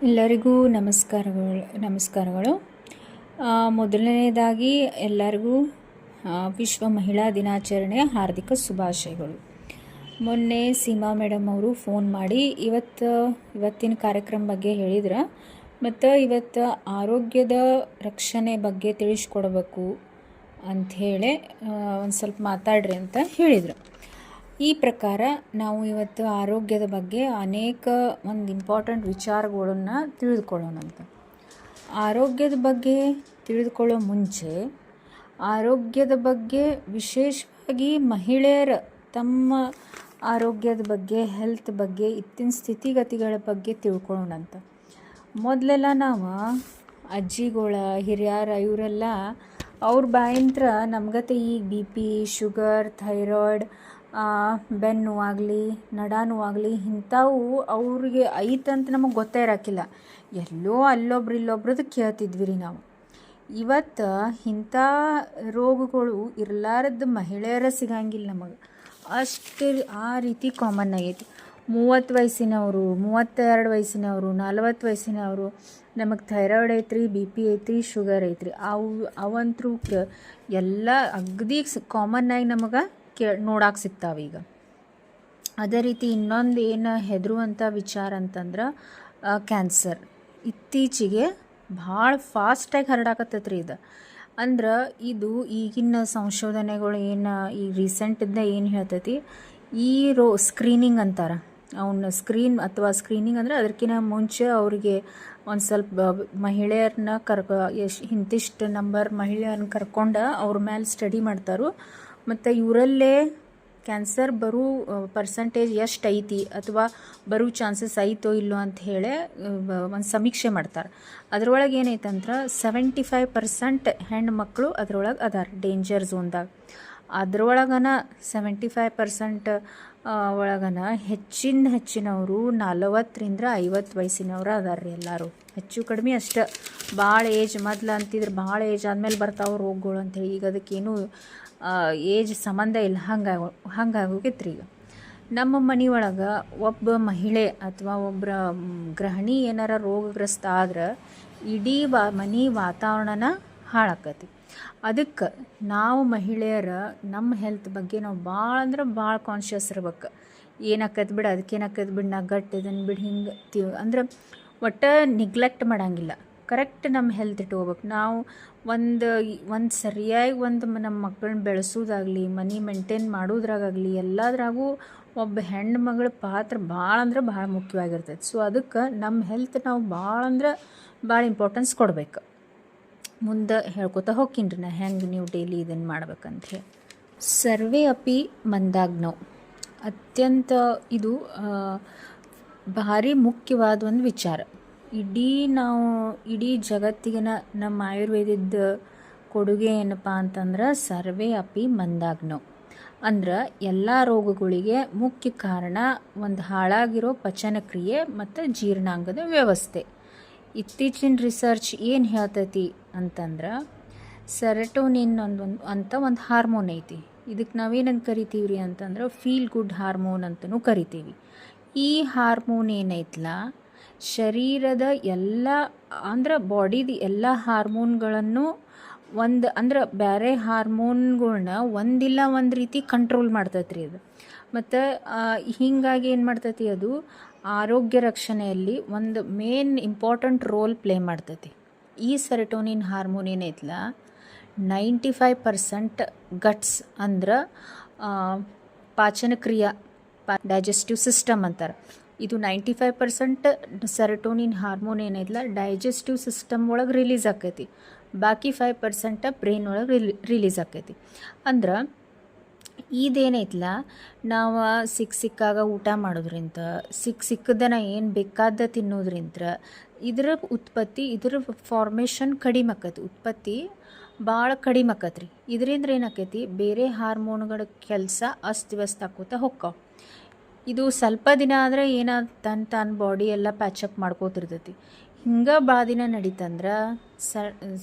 ಎಲ್ಲರಿಗೂ ನಮಸ್ಕಾರಗಳು. ಮೊದಲನೇದಾಗಿ ಎಲ್ಲರಿಗೂ ವಿಶ್ವ ಮಹಿಳಾ ದಿನಾಚರಣೆಯ ಹಾರ್ದಿಕ ಶುಭಾಶಯಗಳು. ಮೊನ್ನೆ ಸೀಮಾ ಮೇಡಮ್ ಅವರು ಫೋನ್ ಮಾಡಿ ಇವತ್ತಿನ ಕಾರ್ಯಕ್ರಮ ಬಗ್ಗೆ ಹೇಳಿದ್ರು. ಮತ್ತು ಇವತ್ತು ಆರೋಗ್ಯದ ರಕ್ಷಣೆ ಬಗ್ಗೆ ತಿಳಿಸ್ಕೊಡ್ಬೇಕು ಅಂಥೇಳಿ ಒಂದು ಸ್ವಲ್ಪ ಮಾತಾಡ್ರಿ ಅಂತ ಹೇಳಿದರು. ಈ ಪ್ರಕಾರ ನಾವು ಇವತ್ತು ಆರೋಗ್ಯದ ಬಗ್ಗೆ ಅನೇಕ ಒಂದು ಇಂಪಾರ್ಟೆಂಟ್ ವಿಚಾರಗಳನ್ನು ತಿಳಿದುಕೊಳ್ಳೋಣಂತ. ಆರೋಗ್ಯದ ಬಗ್ಗೆ ತಿಳಿದುಕೊಳ್ಳೋ ಮುಂಚೆ ಆರೋಗ್ಯದ ಬಗ್ಗೆ ವಿಶೇಷವಾಗಿ ಮಹಿಳೆಯರ ತಮ್ಮ ಆರೋಗ್ಯದ ಬಗ್ಗೆ ಹೆಲ್ತ್ ಬಗ್ಗೆ ಇತ್ತಿನ ಸ್ಥಿತಿಗತಿಗಳ ಬಗ್ಗೆ ತಿಳ್ಕೊಳ್ಳೋಣಂತ. ಮೊದಲೆಲ್ಲ ನಾವು ಅಜ್ಜಿಗಳ ಹಿರಿಯರ ಇವರೆಲ್ಲ ಅವ್ರ ಬಾಯಿಂತ್ರ ನಮ್ಗತೆ ಈಗ BP ಶುಗರ್ ಥೈರಾಯ್ಡ್ ಬೆನ್ನು ನೋವಾಗಲಿ ನಡ ನೋವಾಗಲಿ ಇಂಥವು ಅವ್ರಿಗೆ ಐತಂತ ನಮಗೆ ಗೊತ್ತೇ ಇರೋಕ್ಕಿಲ್ಲ. ಎಲ್ಲೋ ಇಲ್ಲೊಬ್ರದ್ದು ಕೇಳ್ತಿದ್ವಿ ರೀ ನಾವು. ಇವತ್ತು ಇಂಥ ರೋಗಗಳು ಇರಲಾರದ್ದು ಮಹಿಳೆಯರ ಸಿಗಂಗಿಲ್ಲ ನಮಗೆ. ಅಷ್ಟು ಆ ರೀತಿ ಕಾಮನ್ ಆಗೈತಿ. 30 ವಯಸ್ಸಿನವರು 32 ವಯಸ್ಸಿನವರು 40 ವಯಸ್ಸಿನವರು ನಮಗೆ ಥೈರಾಯ್ಡ್ ಐತ್ರಿ, BP ಐತ್ರಿ, ಶುಗರ್ ಐತ್ರಿ. ಅವಂತರೂ ಎಲ್ಲ ಅಗದಿ ಕಾಮನ್ ಆಗಿ ನಮಗೆ ನೋಡಕ್ಕೆ ಸಿಗ್ತಾವೆ ಈಗ. ಅದೇ ರೀತಿ ಇನ್ನೊಂದು ಏನು ಹೆದರುವಂಥ ವಿಚಾರ ಅಂತಂದ್ರೆ ಕ್ಯಾನ್ಸರ್. ಇತ್ತೀಚೆಗೆ ಭಾಳ ಫಾಸ್ಟಾಗಿ ಹರಡಾಕತ್ತೈತ್ರಿ ಇದು. ಅಂದ್ರೆ ಇದು ಈಗಿನ ಸಂಶೋಧನೆಗಳು ಏನು ಈಗ ರೀಸೆಂಟಿಂದ ಏನು ಹೇಳ್ತೈತಿ, ಈ ಸ್ಕ್ರೀನಿಂಗ್ ಅಂತಾರೆ. ಸ್ಕ್ರೀನಿಂಗ್ ಅಂದರೆ ಅದಕ್ಕಿಂತ ಮುಂಚೆ ಅವರಿಗೆ ಒಂದು ಸ್ವಲ್ಪ ಮಹಿಳೆಯರನ್ನ ಇಂತಿಷ್ಟು ನಂಬರ್ ಮಹಿಳೆಯರನ್ನ ಕರ್ಕೊಂಡು ಅವ್ರ ಮೇಲೆ ಸ್ಟಡಿ ಮಾಡ್ತಾರೆ. ಮತ್ತು ಇವರಲ್ಲೇ ಕ್ಯಾನ್ಸರ್ ಬರೋ ಪರ್ಸಂಟೇಜ್ ಎಷ್ಟು ಐತಿ ಅಥವಾ ಬರೋ ಚಾನ್ಸಸ್ ಐತೋ ಇಲ್ಲೋ ಅಂತ ಹೇಳಿ ಒಂದು ಸಮೀಕ್ಷೆ ಮಾಡ್ತಾರೆ. ಅದ್ರೊಳಗೆ ಏನೈತಂದ್ರೆ 75% ಹೆಣ್ಣುಮಕ್ಕಳು ಅದ್ರೊಳಗೆ ಅದಾರ ಡೇಂಜರ್ ಝೋನ್ದಾಗ. ಅದ್ರೊಳಗನ 75% ಒಳಗನ ಹೆಚ್ಚಿನವರು 40ರಿಂದ 50 ವಯಸ್ಸಿನವರು ಅದಾರ ರೀ. ಎಲ್ಲರೂ ಹೆಚ್ಚು ಕಡಿಮೆ ಅಷ್ಟೆ. ಭಾಳ ಏಜ್ ಮೊದಲು ಅಂತಿದ್ರೆ ಭಾಳ ಏಜ್ ಆದಮೇಲೆ ಬರ್ತಾವೆ ರೋಗಗಳು ಅಂಥೇಳಿ. ಈಗ ಅದಕ್ಕೇನು ಏಜ್ ಸಂಬಂಧ ಇಲ್ಲ. ಹಂಗಾಗೋಗಿತ್ರಿ ಈಗ. ನಮ್ಮ ಮನೆಯೊಳಗೆ ಒಬ್ಬ ಮಹಿಳೆ ಅಥವಾ ಒಬ್ಬರ ಗೃಹಿಣಿ ಏನಾರ ರೋಗಗ್ರಸ್ತ ಆದ್ರೆ ಇಡೀ ಮನೆ ವಾತಾವರಣನ ಹಾಳಾಕತಿ. ಅದಕ್ಕೆ ನಾವು ಮಹಿಳೆಯರ ನಮ್ಮ ಹೆಲ್ತ್ ಬಗ್ಗೆ ನಾವು ಭಾಳ ಅಂದ್ರೆ ಭಾಳ ಕಾನ್ಷಿಯಸ್ ಇರ್ಬೇಕು. ಏನಾಕೈತೆ ಬಿಡು, ಅದಕ್ಕೇನಾಕೈತೆ ಬಿಡು, ನಾ ಗಟ್ಟಿ ಇದನ್ನು ಬಿಡು, ಹಿಂಗೆ ಅಂದ್ರೆ ಒಟ್ಟು ನಿಗ್ಲೆಕ್ಟ್ ಮಾಡೋಂಗಿಲ್ಲ. ಕರೆಕ್ಟ್ ನಮ್ಮ ಹೆಲ್ತ್ ಇಟ್ಕೋಬೇಕು. ನಾವು ಒಂದು ಸರಿಯಾಗಿ ನಮ್ಮ ಮಕ್ಕಳನ್ನ ಬೆಳೆಸೋದಾಗಲಿ, ಮನೆ ಮೇಂಟೈನ್ ಮಾಡೋದ್ರಾಗಲಿ ಎಲ್ಲದ್ರಾಗೂ ಒಬ್ಬ ಹೆಣ್ಣು ಮಗಳ ಪಾತ್ರ ಭಾಳ ಅಂದ್ರೆ ಭಾಳ ಮುಖ್ಯವಾಗಿರ್ತೈತೆ. ಸೊ ಅದಕ್ಕೆ ನಮ್ಮ ಹೆಲ್ತ್ ನಾವು ಭಾಳ ಇಂಪಾರ್ಟೆನ್ಸ್ ಕೊಡಬೇಕು. ಮುಂದೆ ಹೇಳ್ಕೊತಾ ಹೋಗ್ತೀನಿ ರೀ ನಾ ಹೆಂಗೆ ನೀವು ಡೈಲಿ ಇದನ್ನು ಮಾಡ್ಬೇಕಂತ ಹೇಳಿ. ಸರ್ವೇ ಅಪಿ ಮಂದಾಗ್ನೋ ಅತ್ಯಂತ ಇದು ಭಾರಿ ಮುಖ್ಯವಾದ ಒಂದು ವಿಚಾರ. ಇಡೀ ಜಗತ್ತಿಗೆ ನಮ್ಮ ಆಯುರ್ವೇದದ ಕೊಡುಗೆ ಏನಪ್ಪ ಅಂತಂದ್ರೆ ಸರ್ವೇ ಅಪಿ ಮಂದಾಗ್ನೋ. ಅಂದ್ರೆ ಎಲ್ಲ ರೋಗಗಳಿಗೆ ಮುಖ್ಯ ಕಾರಣ ಒಂದು ಹಾಳಾಗಿರೋ ಪಚನಕ್ರಿಯೆ ಮತ್ತು ಜೀರ್ಣಾಂಗದ ವ್ಯವಸ್ಥೆ. ಇತ್ತೀಚಿನ ರಿಸರ್ಚ್ ಏನು ಹೇಳ್ತೈತಿ ಅಂತಂದ್ರೆ ಸೆರೋಟೋನಿನ್ ಅಂತ ಒಂದು ಹಾರ್ಮೋನ್ ಐತಿ. ಇದಕ್ಕೆ ನಾವೇನಂತ ಕರಿತೀವಿ ರೀ ಅಂತಂದ್ರೆ ಫೀಲ್ ಗುಡ್ ಹಾರ್ಮೋನ್ ಅಂತಲೂ ಕರಿತೀವಿ. ಈ ಹಾರ್ಮೋನ್ ಏನೈತಲ್ಲ ಶರೀರದ ಎಲ್ಲ ಅಂದ್ರೆ ಬಾಡಿದ ಎಲ್ಲ ಹಾರ್ಮೋನ್ಗಳನ್ನು ಅಂದ್ರೆ ಬೇರೆ ಹಾರ್ಮೋನ್ಗಳ್ನ ಒಂದಿಲ್ಲ ಒಂದು ರೀತಿ ಕಂಟ್ರೋಲ್ ಮಾಡ್ತೈತ್ರಿ ಅದು. ಮತ್ತು ಹೀಗಾಗಿ ಏನು ಮಾಡ್ತೈತಿ, ಅದು ಆರೋಗ್ಯ ರಕ್ಷಣೆಯಲ್ಲಿ ಒಂದು ಮೇನ್ ಇಂಪಾರ್ಟೆಂಟ್ ರೋಲ್ ಪ್ಲೇ ಮಾಡ್ತೈತಿ. ಈ ಸೆರೋಟೋನಿನ್ ಹಾರ್ಮೋನ್ ಏನೈತಲ್ಲ 95% ಗಟ್ಸ್ ಅಂದ್ರೆ ಪಾಚನಕ್ರಿಯೆ ಡೈಜೆಸ್ಟಿವ್ ಸಿಸ್ಟಮ್ ಅಂತಾರೆ. ಇದು 95% ಸೆರೋಟೋನಿನ್ ಹಾರ್ಮೋನ್ ಏನೈತಲ್ಲ ಡೈಜೆಸ್ಟಿವ್ ಸಿಸ್ಟಮ್ ಒಳಗೆ ರಿಲೀಸ್ ಆಕೈತಿ. ಬಾಕಿ 5% ಬ್ರೈನ್ ಒಳಗೆ ರಿಲೀಸ್ ಆಕೈತಿ. ಅಂದ್ರೆ ಇದೇನೈತಲ್ಲ ನಾವು ಸಿಕ್ಕಾಗ ಊಟ ಮಾಡೋದ್ರಿಂದ ಸಿಕ್ಕದನ ಏನು ಬೇಕಾದ ತಿನ್ನೋದ್ರಿಂದ ಇದರ ಫಾರ್ಮೇಷನ್ ಕಡಿಮೆ ಆಕೈತಿ. ಉತ್ಪತ್ತಿ ಭಾಳ ಕಡಿಮೆ ಆಕತ್ರಿ. ಇದರಿಂದ ಏನಾಕೈತಿ, ಬೇರೆ ಹಾರ್ಮೋನ್ಗಳ ಕೆಲಸ ಅಸ್ತವ್ಯಸ್ತ ಆಕೋತಾ ಹೊಕ್ಕಾವ. ಇದು ಸ್ವಲ್ಪ ದಿನ ಆದರೆ ತನ್ನ ಬಾಡಿ ಎಲ್ಲ ಪ್ಯಾಚಪ್ ಮಾಡ್ಕೋತಿರ್ತೈತಿ. ಹಿಂಗೆ ಭಾಳ ದಿನ ನಡೀತಂದ್ರೆ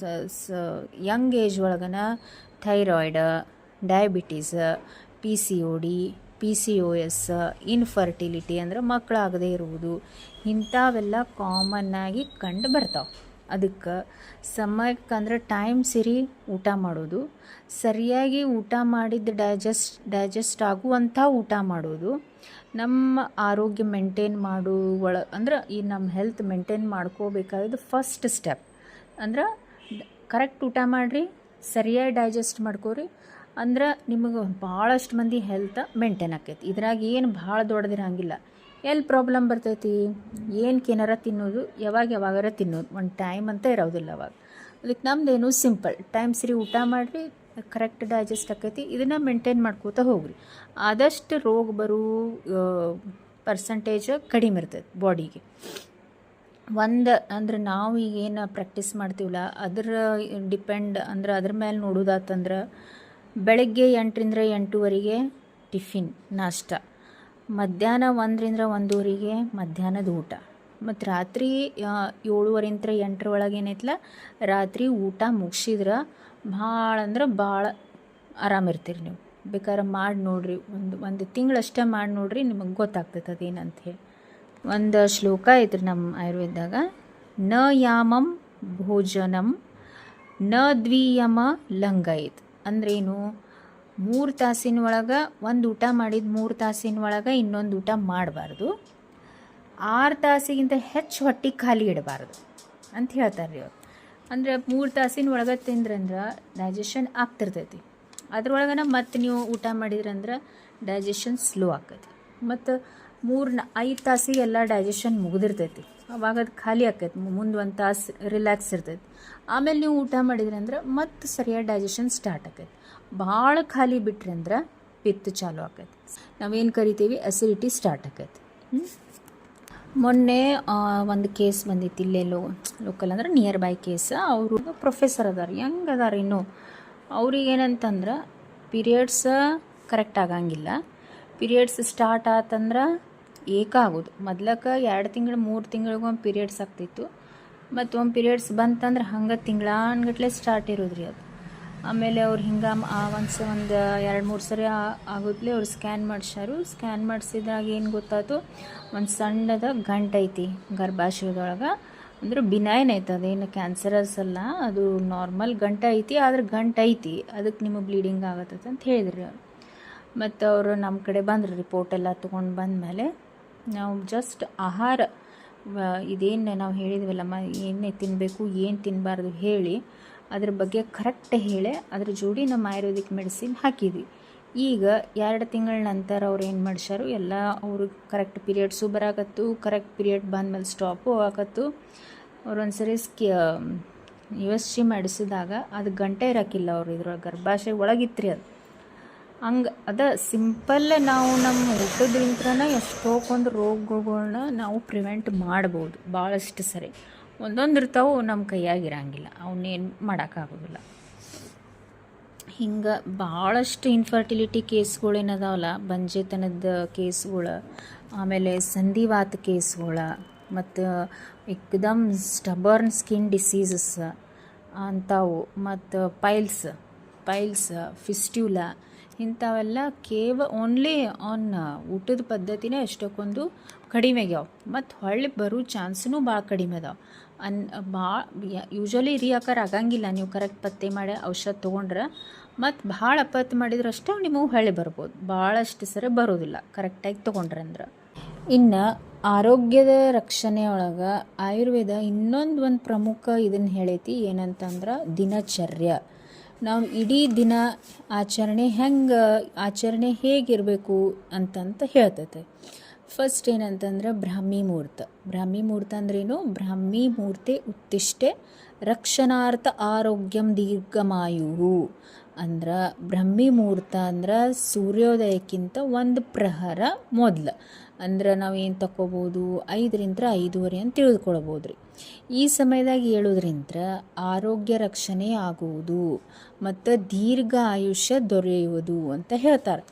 ಯಂಗ್ ಏಜ್ ಒಳಗನ thyroid, diabetes, PCOD PCOS, infertility ಅಂದ್ರೆ ಮಕ್ಕಳಾಗದೇ ಇರುವುದು, ಇಂಥವೆಲ್ಲ ಕಾಮನ್ನಾಗಿ ಕಂಡು ಬರ್ತಾವೆ. ಅದಕ್ಕೆ ಸಮಯಕ್ಕಂದ್ರೆ ಟೈಮ್ ಸಿರಿ ಊಟ ಮಾಡೋದು, ಸರಿಯಾಗಿ ಊಟ ಮಾಡಿದ್ದು ಡೈಜೆಸ್ಟ್ ಆಗುವಂಥ ಊಟ ಮಾಡೋದು, ನಮ್ಮ ಆರೋಗ್ಯ ಮೇಂಟೈನ್ ಅಂದ್ರೆ ಈ ನಮ್ಮ ಹೆಲ್ತ್ ಮೇಂಟೈನ್ ಮಾಡ್ಕೋಬೇಕಾಗಿದ್ದು ಫಸ್ಟ್ ಸ್ಟೆಪ್. ಅಂದ್ರೆ ಕರೆಕ್ಟ್ ಊಟ ಮಾಡಿರಿ, ಸರಿಯಾಗಿ ಡೈಜೆಸ್ಟ್ ಮಾಡ್ಕೋರಿ, ಅಂದ್ರೆ ನಿಮಗೆ ಭಾಳಷ್ಟು ಮಂದಿ ಹೆಲ್ತ್ ಮೇಂಟೈನ್ ಆಕೈತಿ. ಇದ್ರಾಗ ಏನು ಭಾಳ ದೊಡ್ಡದಿರಂಗಿಲ್ಲ. ಎಲ್ಲಿ ಪ್ರಾಬ್ಲಮ್ ಬರ್ತೈತಿ, ಏನಾರ ತಿನ್ನೋದು, ಯಾವಾಗಾರ ತಿನ್ನೋದು, ಒಂದು ಟೈಮ್ ಅಂತ ಇರೋದಿಲ್ಲ ಅವಾಗ. ಅದಕ್ಕೆ ನಮ್ಮದೇನು ಸಿಂಪಲ್, ಟೈಮ್ ಸರಿ ಊಟ ಮಾಡಿರಿ, ಕರೆಕ್ಟ್ ಡೈಜೆಸ್ಟ್ ಆಕೈತಿ. ಇದನ್ನು ಮೇಂಟೈನ್ ಮಾಡ್ಕೋತಾ ಹೋಗ್ರಿ. ಆದಷ್ಟು ರೋಗ ಬರೋ ಪರ್ಸಂಟೇಜ್ ಕಡಿಮೆ ಇರ್ತೈತೆ ಬಾಡಿಗೆ. ಅಂದ್ರೆ ನಾವು ಈಗೇನು ಪ್ರಾಕ್ಟೀಸ್ ಮಾಡ್ತೀವಲ್ಲ ಅದ್ರ ಡಿಪೆಂಡ್, ಅಂದ್ರೆ ಅದ್ರ ಮೇಲೆ ನೋಡೋದಾತಂದ್ರೆ ಬೆಳಗ್ಗೆ 8ರಿಂದ 8:30 ಟಿಫಿನ್ ನಾಷ್ಟ, ಮಧ್ಯಾಹ್ನ 1ರಿಂದ 1:30 ಮಧ್ಯಾಹ್ನದ ಊಟ, ಮತ್ತು ರಾತ್ರಿ 7:30ರಿಂದ 8 ಒಳಗೆ ಏನೈತಲ್ಲ ರಾತ್ರಿ ಊಟ ಮುಗಿಸಿದ್ರೆ ಭಾಳ ಅಂದ್ರೆ ಭಾಳ ಆರಾಮಿರ್ತೀರಿ ನೀವು. ಬೇಕಾದ್ರೆ ಮಾಡಿ ನೋಡಿರಿ, ಒಂದು ತಿಂಗಳಷ್ಟೇ ಮಾಡಿ ನೋಡಿರಿ, ನಿಮಗೆ ಗೊತ್ತಾಗ್ತೈತೆ ಅದೇನಂತ ಹೇಳಿ. ಒಂದು ಶ್ಲೋಕ ಐತ್ರಿ ನಮ್ಮ ಆಯುರ್ವೇದದಾಗ, ನ ಯಾಮಂ ಭೋಜನಂ ನ ದ್ವಿಯಮ ಲಂಗೈತ್. ಅಂದ್ರೇನು, 3 ತಾಸಿನ ಒಳಗೆ ಒಂದು ಊಟ ಮಾಡಿದ 3 ತಾಸಿನ ಒಳಗೆ ಇನ್ನೊಂದು ಊಟ ಮಾಡಬಾರ್ದು, 6 ತಾಸಿಗಿಂತ ಹೆಚ್ಚು ಹೊಟ್ಟೆ ಖಾಲಿ ಇಡಬಾರ್ದು ಅಂತ ಹೇಳ್ತಾರೆ ರೀ ಅವ್ರು. ಅಂದರೆ 3 ತಾಸಿನ ಒಳಗೆ ತಿಂದ್ರಂದ್ರೆ ಡೈಜೆಷನ್ ಆಗ್ತಿರ್ತೈತಿ. ಅದ್ರೊಳಗನ ಮತ್ತು ನೀವು ಊಟ ಮಾಡಿದ್ರಂದ್ರೆ ಡೈಜೆಷನ್ ಸ್ಲೋ ಆಕೈತಿ. ಮತ್ತು 5 ತಾಸಿಗೆ ಎಲ್ಲ ಡೈಜೆಷನ್ ಮುಗಿದಿರ್ತೈತಿ, ಅವಾಗ ಅದು ಖಾಲಿ ಆಕೈತಿ. ಮುಂದೆ 1 ತಾಸು ರಿಲ್ಯಾಕ್ಸ್ ಇರ್ತೈತಿ. ಆಮೇಲೆ ನೀವು ಊಟ ಮಾಡಿದ್ರಂದ್ರೆ ಮತ್ತು ಸರಿಯಾಗಿ ಡೈಜೆಷನ್ ಸ್ಟಾರ್ಟ್ ಆಕೈತಿ. ಭಾಳ ಖಾಲಿ ಬಿಟ್ರಿ ಅಂದ್ರೆ ಪಿತ್ತ ಚಾಲು ಆಕೈತಿ, ನಾವೇನು ಕರಿತೀವಿ ಅಸಿಡಿಟಿ ಸ್ಟಾರ್ಟ್ ಆಕೈತಿ. ಮೊನ್ನೆ ಒಂದು ಕೇಸ್ ಬಂದಿತ್ತು ಇಲ್ಲೆಲ್ಲೋ ಲೋಕಲ್, ಅಂದ್ರೆ ನಿಯರ್ ಬೈ ಕೇಸ್. ಅವರು ಪ್ರೊಫೆಸರ್ ಅದಾರ, ಯಂಗ್ ಅದಾರ ಇನ್ನೂ. ಅವ್ರಿಗೇನಂತಂದ್ರೆ ಪೀರಿಯಡ್ಸ್ ಕರೆಕ್ಟ್ ಆಗಂಗಿಲ್ಲ. ಪೀರಿಯಡ್ಸ್ ಸ್ಟಾರ್ಟ್ ಆತಂದ್ರೆ ಏಕಾಗೋದು. ಮೊದ್ಲಕ್ಕೆ 2 ತಿಂಗಳು 3 ತಿಂಗಳಿಗೊಮ್ಮೆ ಪೀರಿಯಡ್ಸ್ ಆಗ್ತಿತ್ತು, ಮತ್ತು ಒಂದು ಪೀರಿಯಡ್ಸ್ ಬಂತಂದ್ರೆ ಹಂಗೆ ತಿಂಗಳಾನ್ಗಟ್ಲೆ ಸ್ಟಾರ್ಟ್ ಇರೋದ್ರಿ ಅದು. ಆಮೇಲೆ ಅವ್ರು ಹಿಂಗೆ ಒಂದು 2-3 ಸರಿ ಆಗೋದ್ಲೆ ಅವ್ರು ಸ್ಕ್ಯಾನ್ ಮಾಡಿಸ್ಯಾರು. ಸ್ಕ್ಯಾನ್ ಮಾಡಿಸಿದಾಗ ಏನು ಗೊತ್ತಾಯ್ತು, ಒಂದು ಸಣ್ಣದ ಗಂಟು ಐತಿ ಗರ್ಭಾಶಯದೊಳಗೆ. ಅಂದ್ರೆ ಬಿನೈನ್ ಐತೆ, ಅದೇನು ಕ್ಯಾನ್ಸರಸ್ ಅಲ್ಲ, ಅದು ನಾರ್ಮಲ್ ಗಂಟು ಐತಿ. ಆದ್ರೆ ಗಂಟು ಐತಿ, ಅದಕ್ಕೆ ನಿಮಗೆ ಬ್ಲೀಡಿಂಗ್ ಆಗತ್ತೈತೆ ಅಂತ ಹೇಳಿದ್ರಿ ಅವ್ರು. ಮತ್ತು ಅವರು ನಮ್ಮ ಕಡೆ ಬಂದರು, ರಿಪೋರ್ಟ್ ಎಲ್ಲ ತೊಗೊಂಡು ಬಂದಮೇಲೆ ನಾವು ಜಸ್ಟ್ ಆಹಾರ ಇದೇನು ನಾವು ಹೇಳಿದ್ವಲ್ಲಮ್ಮ, ಏನೇ ತಿನ್ನಬೇಕು ಏನು ತಿನ್ನಬಾರ್ದು ಹೇಳಿ, ಅದ್ರ ಬಗ್ಗೆ ಕರೆಕ್ಟ್ ಹೇಳಿ ಅದ್ರ ಜೋಡಿ ನಮ್ಮ ಆಯುರ್ವೇದಿಕ್ ಮೆಡಿಸಿನ್ ಹಾಕಿದ್ವಿ. ಈಗ 2 ತಿಂಗಳ ನಂತರ ಅವ್ರು ಏನು ಮಾಡಿಸ್ಯಾರು, ಎಲ್ಲ ಅವರು ಕರೆಕ್ಟ್ ಪೀರಿಯಡ್ಸು ಬರಾಕತ್ತು, ಕರೆಕ್ಟ್ ಪೀರಿಯಡ್ ಬಂದಮೇಲೆ ಸ್ಟಾಪು ಆಗತ್ತು. ಅವ್ರು ಒಂದು ಸರಿ USG ಮಾಡಿಸಿದಾಗ ಅದು ಗಂಟೆ ಇರೋಕ್ಕಿಲ್ಲ, ಅವ್ರು ಇದ್ರೊಳಗೆ ಗರ್ಭಾಶಯ ಒಳಗಿತ್ರಿ ಅದು. ಹಂಗೆ ಸಿಂಪಲ್ ನಾವು ನಮ್ಮ ಊಟದ್ರಿಂತ್ರನ ಎಷ್ಟೊಂದು ರೋಗಗಳನ್ನ ನಾವು ಪ್ರಿವೆಂಟ್ ಮಾಡ್ಬೋದು. ಭಾಳಷ್ಟು ಸರಿ ಒಂದೊಂದು ಇರ್ತಾವೆ, ನಮ್ಮ ಕೈಯಾಗಿರಂಗಿಲ್ಲ, ಅವನ್ನೇನು ಮಾಡೋಕ್ಕಾಗೋದಿಲ್ಲ. ಹಿಂಗೆ ಭಾಳಷ್ಟು ಇನ್ಫರ್ಟಿಲಿಟಿ ಕೇಸ್ಗಳೇನದಾವಲ್ಲ, ಬಂಜೆತನದ ಕೇಸ್ಗಳು, ಆಮೇಲೆ ಸಂಧಿವಾತ ಕೇಸ್ಗಳು, ಮತ್ತು ಏಕದಮ್ ಸ್ಟಬರ್ನ್ ಸ್ಕಿನ್ ಡಿಸೀಸಸ್ ಅಂಥವು, ಮತ್ತು ಪೈಲ್ಸ್, ಫಿಸ್ಟ್ಯೂಲಾ, ಇಂಥವೆಲ್ಲ ಓನ್ಲಿ ಆನ್ ಊಟದ ಪದ್ಧತಿನೇ ಎಷ್ಟೊಂದು ಕಡಿಮೆ ಆಗ್ಯಾವ. ಮತ್ತು ಹೊಳ್ಳಿ ಬರೋ ಚಾನ್ಸ್ನೂ ಭಾಳ ಕಡಿಮೆ ಅದಾವೆ. ಯೂಶ್ವಲಿ ರಿಯಾಕರ್ ಆಗಂಗಿಲ್ಲ ನೀವು ಕರೆಕ್ಟ್ ಪತ್ತೆ ಮಾಡಿ ಔಷಧ ತೊಗೊಂಡ್ರೆ. ಮತ್ತು ಭಾಳ ಅಪತ್ತು ಮಾಡಿದ್ರಷ್ಟೇ ನಿಮಗೆ ಹೊಳ್ಳಿ ಬರ್ಬೋದು, ಭಾಳಷ್ಟು ಸರಿ ಬರೋದಿಲ್ಲ ಕರೆಕ್ಟಾಗಿ ತೊಗೊಂಡ್ರಂದ್ರೆ. ಇನ್ನು ಆರೋಗ್ಯದ ರಕ್ಷಣೆ ಒಳಗೆ ಆಯುರ್ವೇದ ಒಂದು ಪ್ರಮುಖ ಇದನ್ನು ಹೇಳೈತಿ, ಏನಂತಂದ್ರೆ ದಿನಚರ್ಯ. ನಾವು ಇಡೀ ದಿನ ಆಚರಣೆ ಹೇಗಿರಬೇಕು ಅಂತಂತ ಹೇಳ್ತೈತೆ. ಫಸ್ಟ್ ಏನಂತಂದ್ರೆ ಬ್ರಾಹ್ಮಿ ಮುಹೂರ್ತ ಅಂದ್ರೇನು, ಬ್ರಾಹ್ಮಿ ಮುಹೂರ್ತೆ ಉತ್ತಿಷ್ಟೆ ರಕ್ಷಣಾರ್ಥ ಆರೋಗ್ಯಂ ದೀರ್ಘಮಾಯು. ಅಂದ್ರೆ ಬ್ರಾಹ್ಮಿ ಮುಹೂರ್ತ ಅಂದ್ರೆ ಸೂರ್ಯೋದಯಕ್ಕಿಂತ 1 ಪ್ರಹರ ಮೊದಲು. ಅಂದ್ರೆ ನಾವು ಏನು ತಗೋಬೋದು, 5ರಿಂದ 5:30 ಅಂತ ತಿಳಿದುಕೊಳ್ಬೋದು ರೀ. ಈ ಸಮಯದಾಗ ಹೇಳೋದ್ರಿಂದ ಆರೋಗ್ಯ ರಕ್ಷಣೆ ಆಗುವುದು ಮತ್ತು ದೀರ್ಘ ಆಯುಷ್ಯ ದೊರೆಯುವುದು ಅಂತ ಹೇಳ್ತಾರೆ.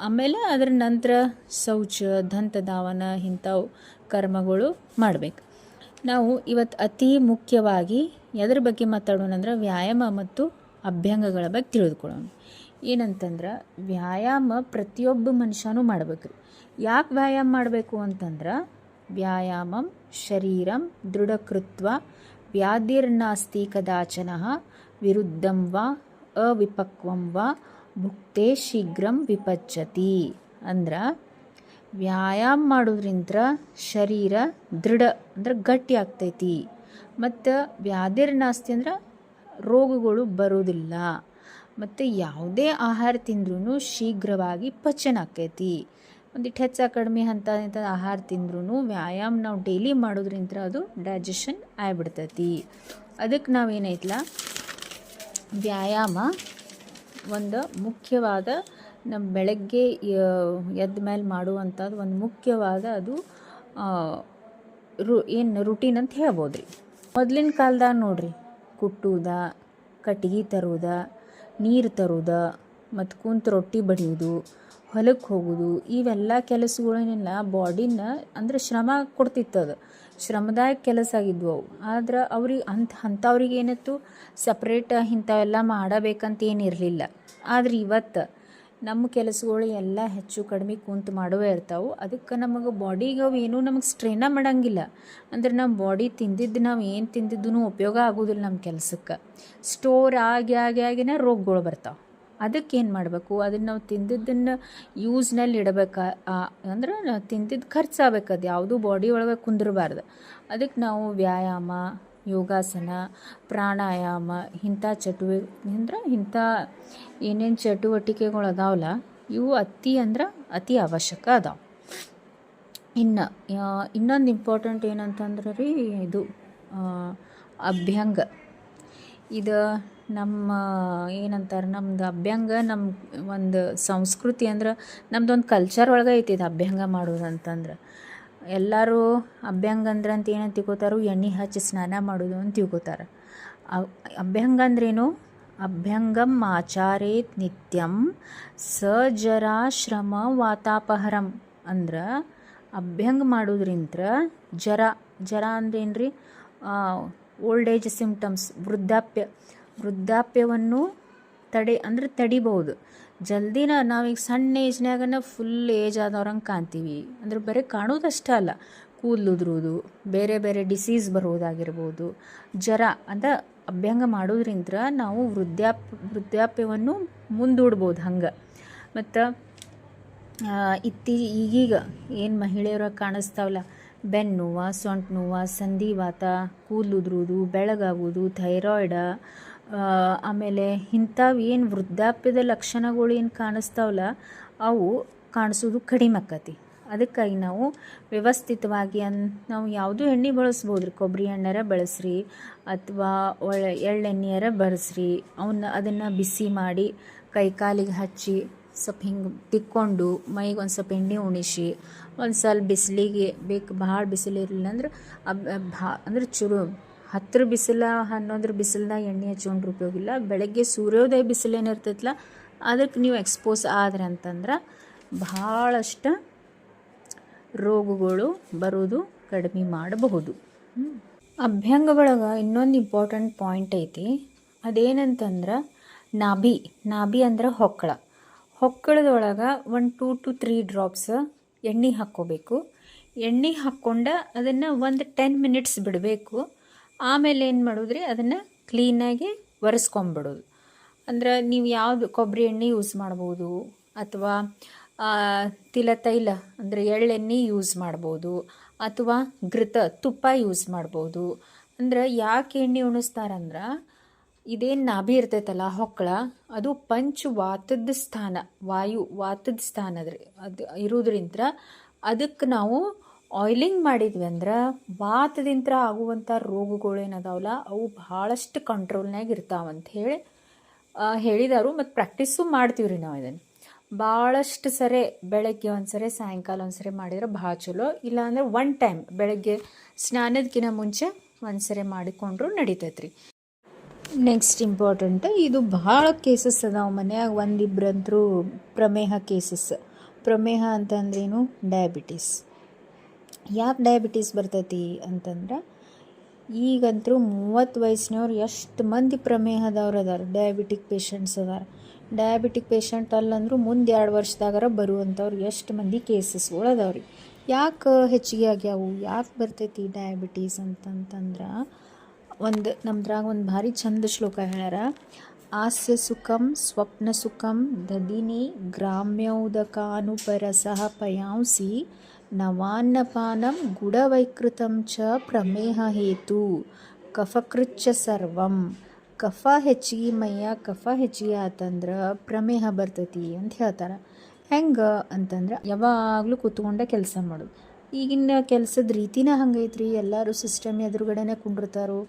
ಆಮೇಲೆ ಅದರ ನಂತರ ಶೌಚ, ದಂತಧಾವನ ಇಂಥವು ಕರ್ಮಗಳು ಮಾಡಬೇಕು. ನಾವು ಇವತ್ತು ಅತಿ ಮುಖ್ಯವಾಗಿ ಎದ್ರ ಬಗ್ಗೆ ಮಾತಾಡೋಣ ಅಂದ್ರೆ ವ್ಯಾಯಾಮ ಮತ್ತು ಅಭ್ಯಂಗಗಳ ಬಗ್ಗೆ ತಿಳಿದುಕೊಳ್ಳೋಣ. ಏನಂತಂದ್ರೆ ವ್ಯಾಯಾಮ ಪ್ರತಿಯೊಬ್ಬ ಮನುಷ್ಯನೂ ಮಾಡ್ಬೇಕು ರೀ. ಯಾಕೆ ವ್ಯಾಯಾಮ ಮಾಡಬೇಕು ಅಂತಂದ್ರೆ ವ್ಯಾಯಾಮಂ ಶರೀರಂ ದೃಢಕೃತ್ವ ವ್ಯಾಧಿರ್ನಾಸ್ತಿ ಕದಾಚನ ವಿರುದ್ಧಂ ವಾ ಅವಿಪಕ್ವಂ ವಾ ಭುಕ್ತೆ ಶೀಘ್ರಂ ವಿಪಜ್ಜತಿ. ಅಂದ್ರೆ ವ್ಯಾಯಾಮ ಮಾಡೋದ್ರಿಂದ ಶರೀರ ದೃಢ ಅಂದ್ರೆ ಗಟ್ಟಿ ಆಗ್ತೈತಿ, ಮತ್ತು ವ್ಯಾಧಿರ್ನಾಸ್ತಿ ಅಂದ್ರೆ ರೋಗಗಳು ಬರೋದಿಲ್ಲ, ಮತ್ತು ಯಾವುದೇ ಆಹಾರ ತಿಂದ್ರೂ ಶೀಘ್ರವಾಗಿ ಪಚನ ಆಕೈತಿ. ಒಂದಿಟ್ಟು ಹೆಚ್ಚು ಕಡಿಮೆ ಇಂಥ ಆಹಾರ ತಿಂದ್ರೂ ವ್ಯಾಯಾಮ ನಾವು ಡೈಲಿ ಮಾಡೋದ್ರಿಂದ ಅದು ಡೈಜೆಷನ್ ಆಗಿಬಿಡ್ತೈತಿ. ಅದಕ್ಕೆ ನಾವೇನೈತಲ್ಲ ವ್ಯಾಯಾಮ ಒಂದು ಮುಖ್ಯವಾದ ನಮ್ಮ ಬೆಳಗ್ಗೆ ಎದ್ದ ಮೇಲೆ ಮಾಡುವಂಥದ್ದು ಒಂದು ಮುಖ್ಯವಾದ ಅದು ರೂಟೀನ್ ಅಂತ ಹೇಳ್ಬೋದು ರೀ. ಮೊದಲಿನ ಕಾಲದಾಗ ನೋಡ್ರಿ, ಕುಟ್ಟುವುದ, ಕಟ್ಗೆ ತರುವುದ, ನೀರು ತರುವುದ, ಮತ್ತು ಕುಂತು ರೊಟ್ಟಿ ಬಡಿಯೋದು, ಹೊಲಕ್ಕೆ ಹೋಗೋದು, ಇವೆಲ್ಲ ಕೆಲಸಗಳನ್ನೆಲ್ಲ ಬಾಡಿನ ಅಂದ್ರೆ ಶ್ರಮ ಕೊಡ್ತಿತ್ತದು, ಶ್ರಮದಾಯಕ ಕೆಲಸ ಆಗಿದ್ವು ಅವು. ಆದ್ರೆ ಅವ್ರಿಗೆ ಅಂಥವ್ರಿಗೆ ಏನಿತ್ತು ಸಪ್ರೇಟ್ ಇಂಥವೆಲ್ಲ ಮಾಡಬೇಕಂತ ಏನಿರಲಿಲ್ಲ. ಆದ್ರೆ ಇವತ್ತು ನಮ್ಮ ಕೆಲಸಗಳು ಎಲ್ಲ ಹೆಚ್ಚು ಕಡಿಮೆ ಕುಂತು ಮಾಡುವೇ ಇರ್ತಾವೆ. ಅದಕ್ಕೆ ನಮಗೆ ಬಾಡಿಗೆ ಅವು ಏನೂ ನಮಗೆ ಸ್ಟ್ರೈನ ಮಾಡೋಂಗಿಲ್ಲ. ಅಂದ್ರೆ ನಮ್ಮ ಬಾಡಿ ತಿಂದಿದ್ದು ನಾವು ಏನು ತಿಂದಿದ್ದೂ ಉಪಯೋಗ ಆಗೋದಿಲ್ಲ ನಮ್ಮ ಕೆಲಸಕ್ಕೆ. ಸ್ಟೋರ್ ಆಗಿನ ರೋಗಗಳು ಬರ್ತಾವೆ. ಅದಕ್ಕೆ ಏನು ಮಾಡಬೇಕು, ಅದನ್ನು ನಾವು ತಿಂದಿದ್ದನ್ನು ಯೂಸ್ನಲ್ಲಿ ಇಡಬೇಕು. ಅಂದ್ರೆ ನಾವು ತಿಂದಿದ್ದು ಖರ್ಚಾಗಬೇಕು, ಅದು ಯಾವುದೂ ಬಾಡಿ ಒಳಗೆ ಕುಂದಿರಬಾರ್ದು. ಅದಕ್ಕೆ ನಾವು ವ್ಯಾಯಾಮ, ಯೋಗಾಸನ, ಪ್ರಾಣಾಯಾಮ ಇಂಥ ಇಂಥ ಏನೇನು ಚಟುವಟಿಕೆಗಳು ಅದಾವಲ್ಲ ಇವು ಅತಿ ಅವಶ್ಯಕ ಅದಾವೆ. ಇನ್ನೊಂದು ಇಂಪಾರ್ಟೆಂಟ್ ಏನಂತಂದ್ರೆ ರೀ, ಇದು ಅಭ್ಯಂಗ. ಇದು ನಮ್ಮ ಏನಂತಾರೆ, ನಮ್ದು ಅಭ್ಯಂಗ ನಮ್ಮ ಒಂದು ಸಂಸ್ಕೃತಿ ಅಂದ್ರೆ ನಮ್ದೊಂದು ಕಲ್ಚರ್ ಒಳಗೆ ಐತಿ ಇದು ಅಭ್ಯಂಗ ಮಾಡೋದು ಅಂತಂದ್ರೆ. ಎಲ್ಲರೂ ಅಭ್ಯಂಗ ಅಂದ್ರೆ ಅಂತ ಏನಂತ ತಿಳ್ಕೊತಾರೋ, ಎಣ್ಣೆ ಹಚ್ಚಿ ಸ್ನಾನ ಮಾಡೋದು ಅಂತ ತಿಳ್ಕೊತಾರೆ. ಅಭ್ಯಂಗ ಅಂದ್ರೇನು? ಅಭ್ಯಂಗಂ ಆಚಾರೇತ್ ನಿತ್ಯಂ ಸಜರಾಶ್ರಮ ವಾತಾಪಹರಂ. ಅಂದ್ರೆ ಅಭ್ಯಂಗ ಮಾಡೋದ್ರಿಂದ ಜರ ಅಂದ್ರೇನು ರೀ? ಓಲ್ಡ್ ಏಜ್ ಸಿಂಪ್ಟಮ್ಸ್, ವೃದ್ಧಾಪ್ಯವನ್ನು ತಡಿಬೋದು. ಜಲ್ದಿನ ನಾವೀಗ ಸಣ್ಣ ಏಜ್ನಾಗನ ಫುಲ್ ಏಜ್ ಆದವ್ರಂಗೆ ಕಾಣ್ತೀವಿ. ಅಂದ್ರೆ ಬರೀ ಕಾಣೋದಷ್ಟೇ ಅಲ್ಲ, ಕೂದಲು ಉದುರೋದು, ಬೇರೆ ಬೇರೆ ಡಿಸೀಸ್ ಬರೋದಾಗಿರ್ಬೋದು. ಅಂತ ಅಭ್ಯಂಗ ಮಾಡೋದ್ರಿಂದ ನಾವು ವೃದ್ಧಾಪ್ಯವನ್ನು ಮುಂದೂಡ್ಬೋದು ಹಂಗೆ. ಮತ್ತು ಈಗೀಗ ಏನು ಮಹಿಳೆಯರ ಕಾಣಿಸ್ತಾವಲ್ಲ, ಬೆನ್ನು ನೋವು, ಸೊಂಟ ನೋವು, ಸಂಧಿವಾತ, ಕೂದಲು ಉದುರೋದು, ಬೆಳಗಾಗೋದು, ಥೈರಾಯ್ಡ, ಆಮೇಲೆ ಇಂಥವು ಏನು ವೃದ್ಧಾಪ್ಯದ ಲಕ್ಷಣಗಳು ಏನು ಕಾಣಿಸ್ತಾವಲ್ಲ ಅವು ಕಾಣಿಸೋದು ಕಡಿಮೆ ಆಕತಿ. ಅದಕ್ಕಾಗಿ ನಾವು ವ್ಯವಸ್ಥಿತವಾಗಿ ನಾವು ಯಾವುದೂ ಎಣ್ಣೆ ಬಳಸ್ಬೋದು ರೀ. ಕೊಬ್ಬರಿ ಎಣ್ಣೆರ ಬಳಸ್ರಿ ಅಥವಾ ಎಳ್ಳೆಣ್ಣೆಯರ ಬಳಸ್ರಿ. ಅದನ್ನು ಬಿಸಿ ಮಾಡಿ ಕೈ ಕಾಲಿಗೆ ಹಚ್ಚಿ ಸ್ವಲ್ಪ ಹಿಂಗೆ ತಿಕ್ಕೊಂಡು ಮೈಗೆ ಒಂದು ಸ್ವಲ್ಪ ಎಣ್ಣೆ ಉಣಿಸಿ, ಒಂದು ಸ್ವಲ್ಪ ಬಿಸಿಲಿಗೆ ಭಾಳ ಬಿಸಿಲು ಇರಲಿಲ್ಲ ಅಂದ್ರೆ ಅಂದ್ರೆ ಚೂರು 10 ಬಿಸಿಲ 11 ಬಿಸಿಲ್ದಾಗ ಎಣ್ಣೆ ಹಚ್ಕೊಂಡ್ರೆ ಉಪಯೋಗ ಇಲ್ಲ. ಬೆಳಗ್ಗೆ ಸೂರ್ಯೋದಯ ಬಿಸಿಲೇನಿರ್ತೈತಲ್ಲ ಅದಕ್ಕೆ ನೀವು ಎಕ್ಸ್ಪೋಸ್ ಆದ್ರೆ ಅಂತಂದ್ರೆ ಭಾಳಷ್ಟು ರೋಗಗಳು ಬರೋದು ಕಡಿಮೆ ಮಾಡಬಹುದು. ಅಭ್ಯಂಗ ಒಳಗೆ ಇನ್ನೊಂದು ಇಂಪಾರ್ಟೆಂಟ್ ಪಾಯಿಂಟ್ ಐತಿ. ಅದೇನಂತಂದ್ರೆ ನಾಭಿ ಅಂದ್ರೆ ಹೊಕ್ಕಳದೊಳಗೆ 1 2 to 3 ಡ್ರಾಪ್ಸ್ ಎಣ್ಣೆ ಹಾಕ್ಕೋಬೇಕು. ಎಣ್ಣೆ ಹಾಕ್ಕೊಂಡು ಅದನ್ನು ಒಂದು 10 ಮಿನಿಟ್ಸ್ ಬಿಡಬೇಕು. ಆಮೇಲೆ ಏನು ಮಾಡೋದ್ರಿ, ಅದನ್ನು ಕ್ಲೀನಾಗಿ ಒರೆಸ್ಕೊಂಬಿಡೋದು. ಅಂದ್ರೆ ನೀವು ಯಾವುದು ಕೊಬ್ಬರಿ ಎಣ್ಣೆ ಯೂಸ್ ಮಾಡ್ಬೋದು, ಅಥವಾ ತಿಲತೈಲ ಅಂದರೆ ಎಳ್ಳೆಣ್ಣೆ ಯೂಸ್ ಮಾಡ್ಬೋದು, ಅಥವಾ ತುಪ್ಪ ಯೂಸ್ ಮಾಡ್ಬೋದು. ಅಂದ್ರೆ ಯಾಕೆ ಎಣ್ಣೆ ಉಣಿಸ್ತಾರಂದ್ರೆ, ಇದೇನು ನಾಭಿ ಇರ್ತೈತಲ್ಲ ಹೊಕ್ಕಳ, ಅದು ಪಂಚವಾತದ ಸ್ಥಾನ, ವಾತದ ಸ್ಥಾನ ಅದು ಇರೋದ್ರಿಂದ ಅದಕ್ಕೆ ನಾವು ಆಯಿಲಿಂಗ್ ಮಾಡಿದ್ವಿ ಅಂದ್ರೆ ವಾತದಿಂದ ಆಗುವಂಥ ರೋಗಗಳು ಏನದಾವಲ್ಲ ಅವು ಭಾಳಷ್ಟು ಕಂಟ್ರೋಲ್ನಾಗ ಇರ್ತಾವಂತ ಹೇಳಿದಾರು. ಮತ್ತು ಪ್ರಾಕ್ಟೀಸು ಮಾಡ್ತೀವಿ ರೀ ನಾವು ಇದನ್ನು ಭಾಳಷ್ಟು ಸರಿ. ಬೆಳಗ್ಗೆ ಒಂದ್ಸರಿ, ಸಾಯಂಕಾಲ ಒಂದ್ಸರಿ ಮಾಡಿದ್ರೆ ಭಾಳ ಚಲೋ. ಇಲ್ಲಾಂದ್ರೆ 1 ಟೈಮ್ ಬೆಳಗ್ಗೆ ಸ್ನಾನದಕ್ಕಿಂತ ಮುಂಚೆ ಒಂದ್ಸರಿ ಮಾಡಿಕೊಂಡ್ರು ನಡೀತೈತೆ ರೀ. ನೆಕ್ಸ್ಟ್ ಇಂಪಾರ್ಟೆಂಟ್, ಇದು ಭಾಳ ಕೇಸಸ್ ಅದಾವ ಮನ್ಯಾಗ. ಒಂದಿಬ್ರಂತರೂ ಪ್ರಮೇಹ ಕೇಸಸ್. ಪ್ರಮೇಹ ಅಂತಂದ್ರೇನು? ಡಯಾಬಿಟೀಸ್. ಯಾಕೆ ಡಯಾಬಿಟೀಸ್ ಬರ್ತೈತಿ ಅಂತಂದ್ರೆ, ಈಗಂತರೂ 30 ವಯಸ್ಸಿನವ್ರು ಎಷ್ಟು ಮಂದಿ ಪ್ರಮೇಹದವ್ರು ಅದಾರ, ಡಯಾಬಿಟಿಕ್ ಪೇಷಂಟ್ಸ್ ಅದಾರ. ಡಯಾಬಿಟಿಕ್ ಪೇಷಂಟ್ ಅಲ್ಲಂದ್ರೂ ಮುಂದೆ 2 ವರ್ಷದಾಗಾರ ಬರುವಂಥವ್ರು ಎಷ್ಟು ಮಂದಿ ಕೇಸಸ್ಗಳು ಅದಾವ್ರಿ. ಯಾಕೆ ಹೆಚ್ಚಿಗೆ ಆಗ್ಯಾವು, ಯಾಕೆ ಬರ್ತೈತಿ ಡಯಾಬಿಟೀಸ್ ಅಂತಂತಂದ್ರೆ ನಮ್ದ್ರಾಗ ಒಂದು ಭಾರಿ ಚಂದ ಶ್ಲೋಕ ಹೇಳ್ಯಾರ. ಆಸ್ಯ ಸುಖಂ ಸ್ವಪ್ನ ಸುಖಂ ದದಿನಿ ಗ್ರಾಮ್ಯೌದಕಾನುಪರಸಃ ಪಯಾಂಸಿ ನವಾನ್ನಪಾನಂ ಗುಡವೈಕೃತಂ ಚ ಪ್ರಮೇಹ ಹೇತು ಕಫಕೃಚ್ಚ ಸರ್ವಂ. ಕಫ ಹೆಚ್ಚಿಗೆ ಕಫ ಹೆಚ್ಚಿಗೆ ಆತಂದ್ರೆ ಪ್ರಮೇಹ ಬರ್ತೈತಿ ಅಂತ ಹೇಳ್ತಾರೆ. ಹೆಂಗೆ ಅಂತಂದ್ರೆ ಯಾವಾಗಲೂ ಕೂತ್ಕೊಂಡೆ ಕೆಲಸ ಮಾಡೋದು. ಈಗಿನ ಕೆಲಸದ ರೀತಿನ ಹಂಗೈತ್ರಿ. ಎಲ್ಲರೂ ಸಿಸ್ಟಮ್ ಎದುರುಗಡೆನೆ ಕುಂಡಿರ್ತಾರೋ.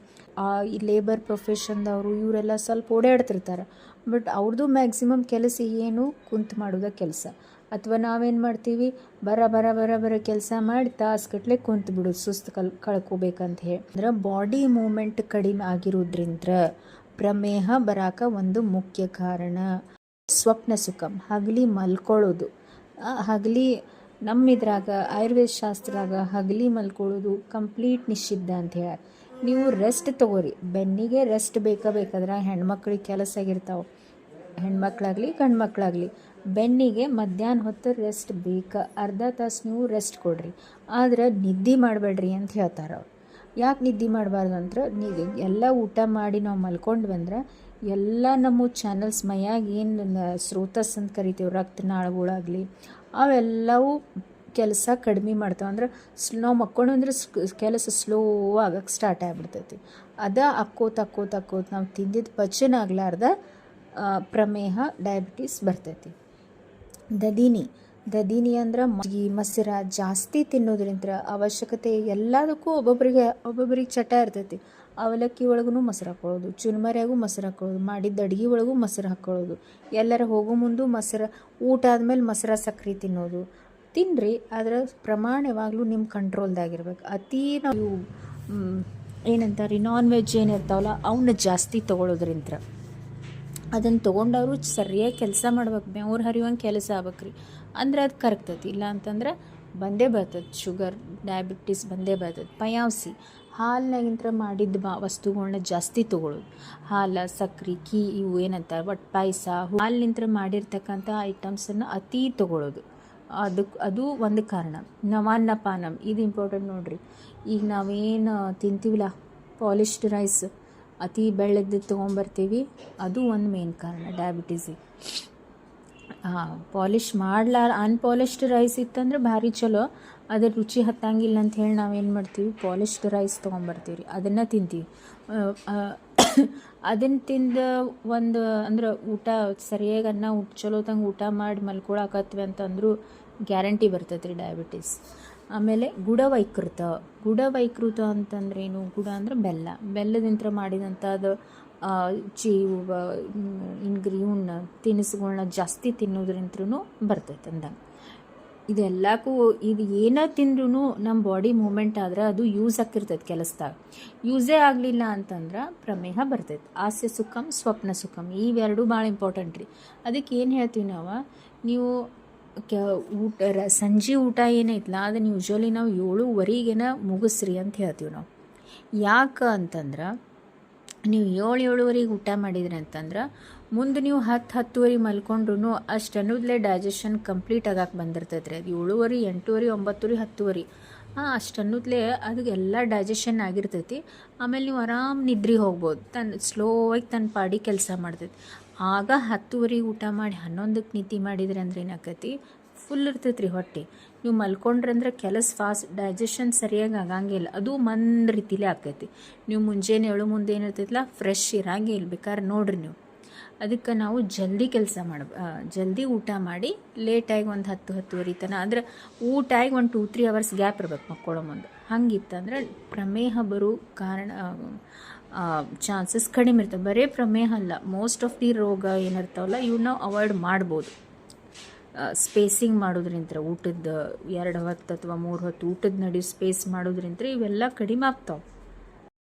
ಈ ಲೇಬರ್ ಪ್ರೊಫೆಷನ್ದವರು ಇವರೆಲ್ಲ ಸ್ವಲ್ಪ ಓಡಾಡ್ತಿರ್ತಾರೆ. ಬಟ್ ಅವ್ರದ್ದು ಮ್ಯಾಕ್ಸಿಮಮ್ ಕೆಲಸ ಏನು ಕುಂತು ಮಾಡೋದ ಕೆಲಸ. ಅಥವಾ ನಾವೇನು ಮಾಡ್ತೀವಿ, ಬರ ಕೆಲಸ ಮಾಡಿ ತಾಸುಗಟ್ಲೆ ಕುಂತು ಬಿಡೋದು, ಸುಸ್ತು ಕಳ್ಕೊಬೇಕಂತ ಹೇಳಿ. ಅಂದ್ರೆ ಬಾಡಿ ಮೂಮೆಂಟ್ ಕಡಿಮೆ ಆಗಿರೋದ್ರಿಂದ ಪ್ರಮೇಹ ಬರಾಕ ಒಂದು ಮುಖ್ಯ ಕಾರಣ. ಸ್ವಪ್ನ ಸುಖಂ, ಹಗಲಿ ಮಲ್ಕೊಳ್ಳೋದು. ಹಗಲಿ ನಮ್ಮಿದ್ರಾಗ ಆಯುರ್ವೇದ ಶಾಸ್ತ್ರದಾಗ ಹಗಲಿ ಮಲ್ಕೊಳ್ಳೋದು ಕಂಪ್ಲೀಟ್ ನಿಷಿದ್ಧ ಅಂತ ಹೇಳಿ. ನೀವು ರೆಸ್ಟ್ ತೊಗೋರಿ. ಬೆನ್ನಿಗೆ ರೆಸ್ಟ್ ಬೇಕಾದ್ರೆ ಹೆಣ್ಮಕ್ಳಿಗೆ ಕೆಲಸ ಆಗಿರ್ತಾವೆ, ಹೆಣ್ಮಕ್ಳಾಗಲಿ ಗಂಡು ಮಕ್ಕಳಾಗಲಿ. ಬೆನ್ನಿಗೆ ಮಧ್ಯಾಹ್ನ ಹೊತ್ತು ರೆಸ್ಟ್ ಅರ್ಧ ತಾಸು ನೀವು ರೆಸ್ಟ್ ಕೊಡ್ರಿ. ಆದ್ರೆ ನಿದ್ದೆ ಮಾಡಬೇಡ್ರಿ ಅಂತ ಹೇಳ್ತಾರೆ ಅವ್ರು. ಯಾಕೆ ನಿದ್ದೆ ಮಾಡಬಾರ್ದು ಅಂದ್ರೆ, ಎಲ್ಲ ಊಟ ಮಾಡಿ ನಾವು ಮಲ್ಕೊಂಡು ಬಂದ್ರೆ ಎಲ್ಲ ನಮ್ಮ ಚಾನಲ್ಸ್ ಮೈಯಾಗ ಏನು ಸ್ರೋತಸ್ ಅಂತ ಕರಿತೀವಿ, ರಕ್ತನಾಳಗಳಾಗಲಿ ಅವೆಲ್ಲವೂ ಕೆಲಸ ಕಡಿಮೆ ಮಾಡ್ತಾವೆ. ಅಂದ್ರೆ ನಾವು ಮಕ್ಕೊಂಡು ಅಂದ್ರೆ ಕೆಲಸ ಸ್ಲೋ ಆಗಕ್ಕೆ ಸ್ಟಾರ್ಟ್ ಆಗಿಬಿಡ್ತೈತಿ. ಅಕ್ಕೋತ ನಾವು ತಿಂದಿದ್ದು ಪಚನ ಆಗ್ಲಾರ್ದ ಪ್ರಮೇಹ ಡಯಾಬಿಟೀಸ್ ಬರ್ತೈತಿ. ದದಿನಿ ಅಂದ್ರೆ ಮೊಸರು ಜಾಸ್ತಿ ತಿನ್ನೋದ್ರಿಂದ ಅವಶ್ಯಕತೆ ಎಲ್ಲದಕ್ಕೂ ಒಬ್ಬೊಬ್ಬರಿಗೆ ಚಟ ಇರ್ತೈತಿ. ಅವಲಕ್ಕಿ ಒಳಗೂ ಮೊಸರು ಹಾಕ್ಕೊಳ್ಳೋದು, ಚುರ್ಮರಿಯಾಗೂ ಮೊಸರು ಹಾಕ್ಕೊಳ್ಳೋದು, ಮಾಡಿದ್ದ ಅಡುಗೆ ಒಳಗೂ ಮೊಸರು ಹಾಕ್ಕೊಳ್ಳೋದು, ಎಲ್ಲರ ಹೋಗೋ ಮುಂದೆ ಮೊಸರು, ಊಟ ಆದಮೇಲೆ ಮೊಸರು ಸಕ್ರೆ ತಿನ್ನೋದು. ತಿನ್ನಿರಿ, ಅದರ ಪ್ರಮಾಣ ಯಾವಾಗಲೂ ನಿಮ್ಮ ಕಂಟ್ರೋಲ್ದಾಗಿರ್ಬೇಕು. ಅತಿ ನಾವು ಏನಂತಾರೆ ನಾನ್ ವೆಜ್ ಏನಿರ್ತಾವಲ್ಲ ಅವನ್ನ ಜಾಸ್ತಿ ತೊಗೊಳೋದ್ರಿಂದ ಅದನ್ನು ತೊಗೊಂಡವರು ಸರಿಯಾಗಿ ಕೆಲಸ ಮಾಡ್ಬೇಕು, ಬೆವ್ರು ಹರಿಯುವಂಗೆ ಕೆಲಸ ಆಗ್ಬೇಕ್ರಿ. ಅಂದ್ರೆ ಅದು ಕರಗ್ತೈತಿ. ಇಲ್ಲ ಅಂತಂದ್ರೆ ಬಂದೇ ಬರ್ತದೆ, ಶುಗರ್ ಡಯಾಬಿಟೀಸ್ ಬಂದೇ ಬರ್ತದೆ. ಪಯಾಂಸಿ, ಹಾಲಿನಾಗಿಂತ ಮಾಡಿದ ವಸ್ತುಗಳನ್ನ ಜಾಸ್ತಿ ತೊಗೊಳ್ಳೋದು. ಹಾಲು, ಸಕ್ರೆ, ಇವು ಏನಂತಾರೆ ಒಟ್ಟು ಪಾಯಸ, ಹಾಲಿನಿಂದ ಮಾಡಿರ್ತಕ್ಕಂಥ ಐಟಮ್ಸನ್ನು ಅತಿ ತೊಗೊಳ್ಳೋದು. ಅದು ಒಂದು ಕಾರಣ. ನವಾನ್ನಪಾನಂ, ಇದು ಇಂಪಾರ್ಟೆಂಟ್ ನೋಡ್ರಿ. ಈಗ ನಾವೇನು ತಿಂತೀವಿಲ್ಲ ಪಾಲಿಶ್ಡ್ ರೈಸ್, ಅತಿ ಬೆಳ್ಳದ್ದು ತೊಗೊಂಬರ್ತೀವಿ, ಅದು ಒಂದು ಮೇನ್ ಕಾರಣ ಡಯಾಬಿಟೀಸಿಗೆ. ಪಾಲಿಶ್ ಅನ್ಪಾಲಿಶ್ಡ್ ರೈಸ್ ಇತ್ತಂದ್ರೆ ಭಾರಿ ಚಲೋ, ಅದ್ರ ರುಚಿ ಹತ್ತಂಗಿಲ್ಲ ಅಂತ ಹೇಳಿ ನಾವೇನು ಮಾಡ್ತೀವಿ, ಪಾಲಿಶ್ಡ್ ರೈಸ್ ತೊಗೊಂಬರ್ತೀವಿ ರೀ, ಅದನ್ನು ತಿಂತೀವಿ. ಅದನ್ನು ತಿಂದು ಅಂದ್ರೆ ಊಟ ಸರಿಯಾಗಿ ಚಲೋತಂಗೆ ಊಟ ಮಾಡಿ ಮಲ್ಕೊಳಕತ್ವಿ ಅಂತಂದ್ರೂ ಗ್ಯಾರಂಟಿ ಬರ್ತೈತೆ ರೀ ಡಯಾಬಿಟೀಸ್. ಆಮೇಲೆ ಗುಡವೈಕೃತ ಅಂತಂದ್ರೇನು? ಗುಡ ಅಂದ್ರೆ ಬೆಲ್ಲದಿಂದ ಮಾಡಿದಂಥದ್ದು ಇವನ್ನ ತಿನಿಸುಗಳನ್ನ ಜಾಸ್ತಿ ತಿನ್ನೋದ್ರಿಂದ್ರೂ ಬರ್ತೈತೆ ಅಂದಂಗೆ. ಇದೆಲ್ಲಕ್ಕೂ ಇದು ಏನೇ ತಿಂದ್ರೂ ನಮ್ಮ ಬಾಡಿ ಮೂಮೆಂಟ್ ಆದ್ರೆ ಅದು ಯೂಸ್ ಆಗಿರ್ತೈತೆ ಕೆಲಸದಾಗ. ಯೂಸೇ ಆಗಲಿಲ್ಲ ಅಂತಂದ್ರೆ ಪ್ರಮೇಹ ಬರ್ತೈತೆ. ಆಸ್ಯ ಸುಖಂ ಸ್ವಪ್ನ ಸುಖಂ ಇವೆರಡೂ ಭಾಳ ಇಂಪಾರ್ಟೆಂಟ್ ರೀ. ಅದಕ್ಕೆ ಏನು ಹೇಳ್ತೀವಿ ನೀವು ಸಂಜೆ ಊಟ ಏನೈತಲ್ಲ ಅದನ್ನು ಯೂಶ್ವಲಿ ನಾವು 7:30 ಮುಗಿಸ್ರಿ ಅಂತ ಹೇಳ್ತೀವಿ ನಾವು. ಯಾಕೆ ಅಂತಂದ್ರೆ ನೀವು 7:30 ಊಟ ಮಾಡಿದ್ರಿ ಅಂತಂದ್ರೆ ಮುಂದೆ ನೀವು 10:30 ಮಲ್ಕೊಂಡ್ರು ಅಷ್ಟು ಅನ್ನೋದ್ಲೇ ಡೈಜೆಷನ್ ಕಂಪ್ಲೀಟ್ ಆಗಕ್ಕೆ ಬಂದಿರ್ತೈತೆ ರೀ. ಅದು 7:30, 8:30, 9:30, 10:30 ಅಷ್ಟು ಅನ್ನೋದ್ಲೇ ಅದಕ್ಕೆಲ್ಲ ಡೈಜೆಷನ್ ಆಗಿರ್ತೈತಿ. ಆಮೇಲೆ ನೀವು ಆರಾಮ್ ನಿದ್ರೆ ಹೋಗ್ಬೋದು, ಸ್ಲೋವಾಗಿ ತನ್ನ ಪಾಡಿ ಕೆಲಸ ಮಾಡ್ತೈತಿ. ಆಗ 10:30 ಊಟ ಮಾಡಿ 11ಕ್ಕೆ ನಿದ್ದೆ ಮಾಡಿದ್ರಿ ಅಂದ್ರೆ ಏನಾಕೈತಿ, ಫುಲ್ ಇರ್ತೈತೆ ರೀ ಹೊಟ್ಟೆ. ನೀವು ಮಲ್ಕೊಂಡ್ರಂದ್ರೆ ಕೆಲಸ ಫಾಸ್ಟ್, ಡೈಜೆಷನ್ ಸರಿಯಾಗಿ ಆಗಂಗಿಲ್ಲ, ಅದು ಒಂದು ರೀತಿಲೇ ಆಕೈತಿ. ನೀವು ಮುಂಜಾನೆ ಮುಂದೆ ಏನಿರ್ತೈತಿಲ್ಲ ಫ್ರೆಶ್ ಇರಂಗಿಲ್ಲ, ಬೇಕಾದ್ರೆ ನೋಡ್ರಿ ನೀವು. ಅದಕ್ಕೆ ನಾವು ಜಲ್ದಿ ಊಟ ಮಾಡಿ ಲೇಟಾಗಿ ಒಂದು 10-10:30 ತನಕ ಅಂದ್ರೆ ಊಟ ಆಗಿ ಒಂದು 2-3 ಅವರ್ಸ್ ಗ್ಯಾಪ್ ಇರ್ಬೇಕು ಮಕ್ಕೊಳ್ಳೋ ಮುಂದೆ. ಹಂಗಿತ್ತಂದ್ರೆ ಪ್ರಮೇಹ ಬರೋ ಕಾರಣ ಚಾನ್ಸಸ್ ಕಡಿಮೆ ಇರ್ತವೆ. ಬರೀ ಪ್ರಮೇಹ ಅಲ್ಲ, ಮೋಸ್ಟ್ ಆಫ್ ದಿ ರೋಗ ಏನಿರ್ತಾವಲ್ಲ ಇವನ್ನ ಅವಾಯ್ಡ್ ಮಾಡ್ಬೋದು. ಸ್ಪೇಸಿಂಗ್ ಮಾಡೋದ್ರಿಂದ, ಊಟದ 2 ಹೊತ್ತು ಅಥವಾ 3 ಹೊತ್ತು ಊಟದ ನಡುವೆ ಸ್ಪೇಸ್ ಮಾಡೋದ್ರಿಂದ ಇವೆಲ್ಲ ಕಡಿಮೆ ಆಗ್ತಾವೆ.